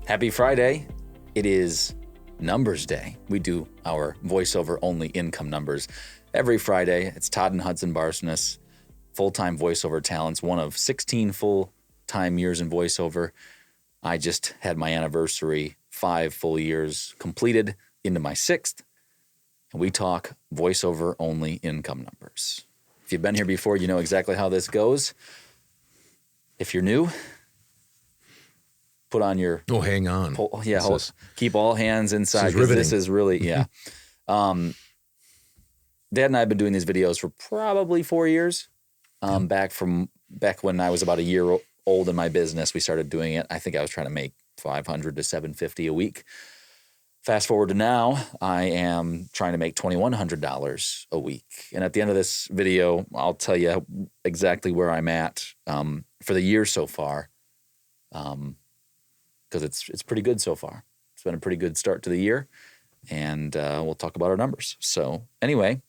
Happy Friday. It is Numbers Day. We do our voiceover only income numbers every Friday. It's Todd and Hudson Barsness, full-time voiceover talents, one of 16 full-time years in voiceover. I just had my anniversary, 5 full years completed into my 6th. And we talk voiceover only income numbers. If you've been here before, you know exactly how this goes. If you're new, put on your... Oh, hang on. Keep all hands inside. This is really, Dad and I have been doing these videos for probably 4 years. Back when I was about a year old in my business, we started doing it. I think I was trying to make $500 to $750 a week. Fast forward to now, I am trying to make $2,100 a week. And at the end of this video, I'll tell you exactly where I'm at for the year so far. Because it's pretty good so far. It's been a pretty good start to the year, and we'll talk about our numbers. So anyway,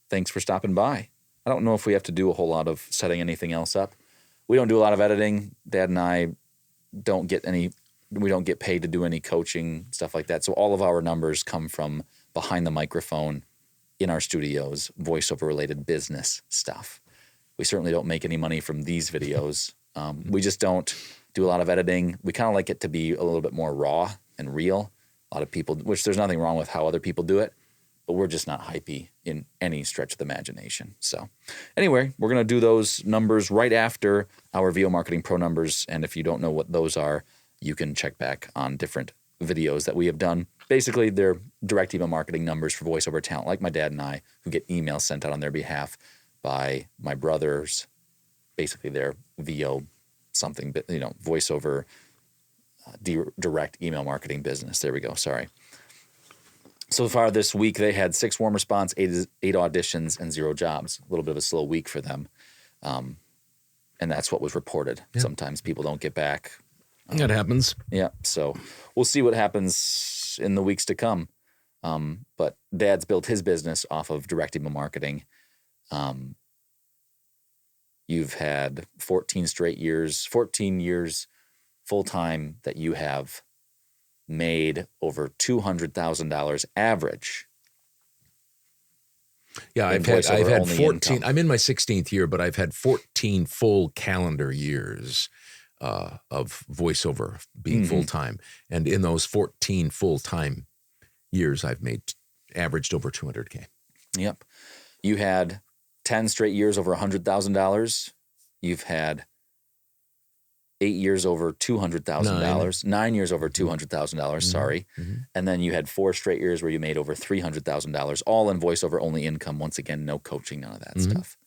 thanks for stopping by. I don't know if we have to do a whole lot of setting anything else up. We don't do a lot of editing. Dad and I don't get paid to do any coaching, stuff like that. So all of our numbers come from behind the microphone in our studios, voiceover-related business stuff. We certainly don't make any money from these videos. We just don't do a lot of editing. We kind of like it to be a little bit more raw and real. A lot of people, which there's nothing wrong with how other people do it, but we're just not hypey in any stretch of the imagination. So anyway, we're going to do those numbers right after our VO Marketing Pro numbers. And if you don't know what those are, you can check back on different videos that we have done. Basically, they're direct email marketing numbers for voiceover talent, like my dad and I, who get emails sent out on their behalf by my brothers, basically their VO something, voiceover direct email marketing business. There we go. Sorry. So far this week, they had 6 warm response, 8 auditions, and 0 jobs. A little bit of a slow week for them. And that's what was reported. Yeah. Sometimes people don't get back. That happens. Yeah. So we'll see what happens in the weeks to come. But Dad's built his business off of direct email marketing. You've had 14 years full-time that you have made over $200,000 average. Yeah, I've had 14. Income. I'm in my 16th year, but I've had 14 full calendar years of voiceover being full-time. And in those 14 full-time years, I've averaged over $200K. Yep. You had 10 straight years over $100,000. You've had 8 years over $200,000. 9 years over $200,000. Sorry. Mm-hmm. And then you had 4 straight years where you made over $300,000, all in voiceover only income. Once again, no coaching, none of that stuff.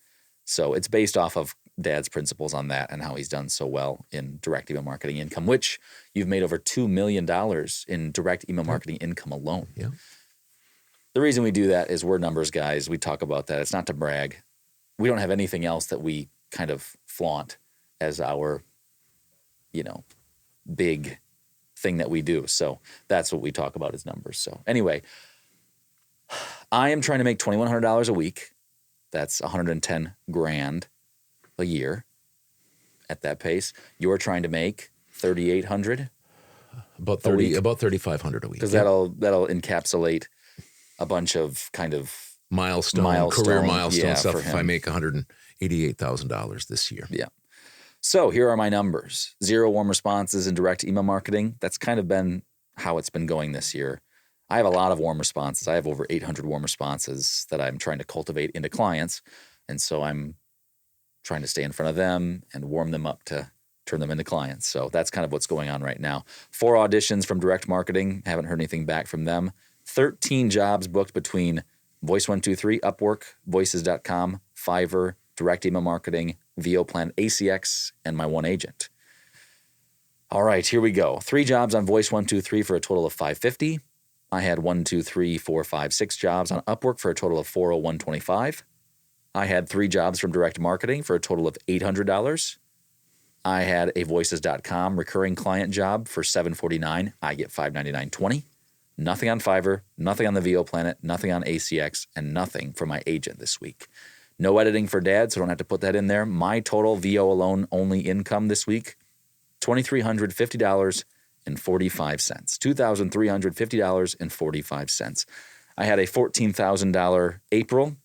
So it's based off of Dad's principles on that and how he's done so well in direct email marketing income, which you've made over $2 million in direct email marketing income alone. Yeah. The reason we do that is we're numbers guys. We talk about that. It's not to brag. We don't have anything else that we kind of flaunt as our, big thing that we do. So that's what we talk about as numbers. So anyway, I am trying to make $2,100 a week. That's $110,000 a year at that pace. You're trying to make $3,800 about $3,500 a week. Because that'll encapsulate a bunch of kind of career milestone stuff. If I make $188,000 this year. Yeah. So here are my numbers. 0 warm responses in direct email marketing. That's kind of been how it's been going this year. I have a lot of warm responses. I have over 800 warm responses that I'm trying to cultivate into clients. And so I'm trying to stay in front of them and warm them up to turn them into clients. So that's kind of what's going on right now. 4 auditions from direct marketing. Haven't heard anything back from them. 13 jobs booked between Voice123, Upwork, Voices.com, Fiverr, direct email marketing, VO Plan, ACX, and my one agent. All right, here we go. 3 jobs on Voice123 for a total of $550. I had 6 jobs on Upwork for a total of $401.25. I had 3 jobs from direct marketing for a total of $800. I had a Voices.com recurring client job for $749. I get $599.20. Nothing on Fiverr, nothing on the VO Planet, nothing on ACX, and nothing for my agent this week. No editing for Dad, so I don't have to put that in there. My total VO alone only income this week, $2,350 $2,350.45. I had a $14,000 April,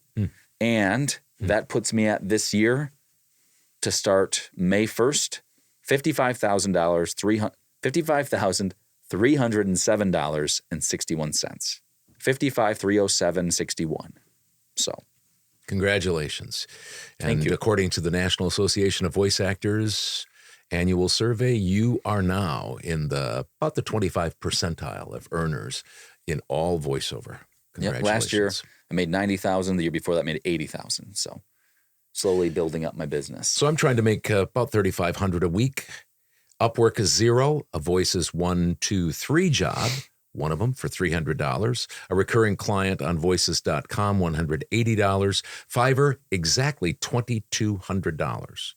and that puts me at this year to start May 1st, $55,307.61. $55,307.61. So, congratulations. Thank you. According to the National Association of Voice Actors annual survey, you are now in about the 25th percentile of earners in all voiceover. Congratulations. Last year I made $90,000. The year before that I made $80,000. So slowly building up my business. So I'm trying to make about $3,500 a week. Upwork is $0. A Voices 1, 2, 3 job, one of them for $300. A recurring client on voices.com, $180. Fiverr, exactly $2,200.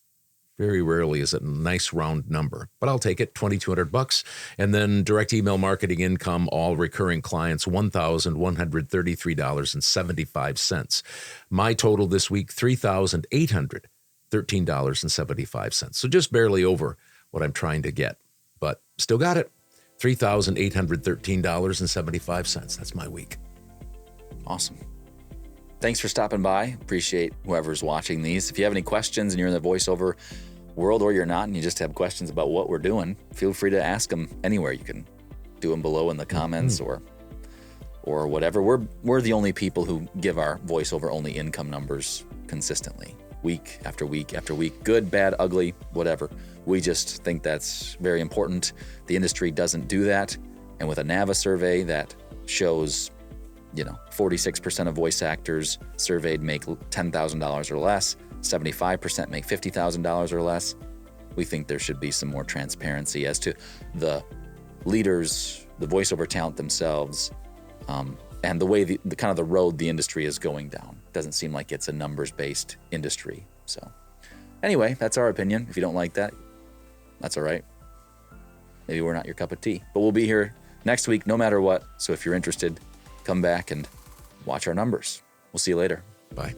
Very rarely is it a nice round number, but I'll take it, $2,200. And then direct email marketing income, all recurring clients, $1,133.75. My total this week, $3,813.75. So just barely over what I'm trying to get, but still got it. $3,813.75. That's my week. Awesome. Thanks for stopping by. Appreciate whoever's watching these. If you have any questions and you're in the voiceover world or you're not and you just have questions about what we're doing, feel free to ask them anywhere. You can do them below in the comments or whatever. We're the only people who give our voiceover only income numbers consistently, week after week after week, good, bad, ugly, whatever. We just think that's very important. The industry doesn't do that. And with a NAVA survey that shows 46% of voice actors surveyed make $10,000 or less, 75% make $50,000 or less. We think there should be some more transparency as to the leaders, the voiceover talent themselves, and the way the kind of the road the industry is going down. Doesn't seem like it's a numbers-based industry. So anyway, that's our opinion. If you don't like that, that's all right. Maybe we're not your cup of tea, but we'll be here next week no matter what. So if you're interested, come back and watch our numbers. We'll see you later. Bye.